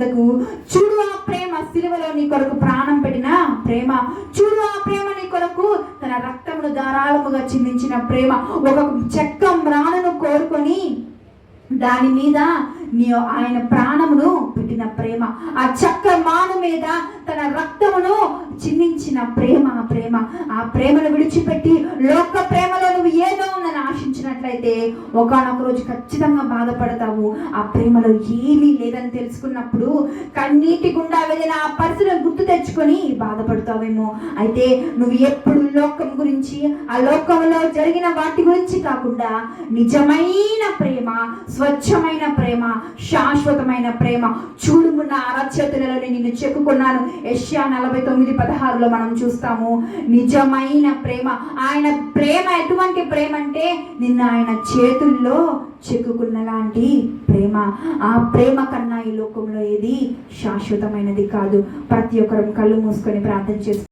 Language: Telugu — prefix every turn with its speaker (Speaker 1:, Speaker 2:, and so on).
Speaker 1: వద్దకు. చూడు ఆ ప్రేమ, సిలువలో నీ కొరకు ప్రాణం పెట్టిన ప్రేమ. చూడు ఆ ప్రేమ, నీ కొరకు తన రక్తమును ధారాళముగా చిందించిన ప్రేమ. ఒక చెక్క మ్రాణను కోరుకొని దాని మీద ఆయన ప్రాణమును పెట్టిన ప్రేమ. ఆ చెక్క మాను మీద తన రక్తమును చిందించిన ప్రేమ. ఆ ప్రేమను విడిచిపెట్టి లోక ప్రేమలో నువ్వు ఏదో ఉందని ఆశించినట్లయితే ఒకనొక రోజు ఖచ్చితంగా బాధపడతావు. ఆ ప్రేమలో ఏమీ లేదని తెలుసుకున్నప్పుడు కన్నీటి గుండా వెళ్ళిన ఆ పరిస్థితిని గుర్తు తెచ్చుకొని బాధపడతావేమో. అయితే నువ్వు ఎప్పుడు లోకం గురించి, ఆ లోకంలో జరిగిన వాటి గురించి కాకుండా నిజమైన ప్రేమ, స్వచ్ఛమైన ప్రేమ, శాశ్వతమైన ప్రేమ. చూడుమున్న అరచేతులలో నిన్ను చెక్కుకున్నాను, యెషయా 49:16 మనం చూస్తాము. నిజమైన ప్రేమ, ఆయన ప్రేమ ఎటువంటి ప్రేమ అంటే నిన్ను ఆయన చేతుల్లో చెక్కుకున్న లాంటి ప్రేమ. ఆ ప్రేమ కన్నా ఈ లోకంలో ఏది శాశ్వతమైనది కాదు. ప్రతి ఒక్కరం కళ్ళు మూసుకొని ప్రార్థన చేస్తాం.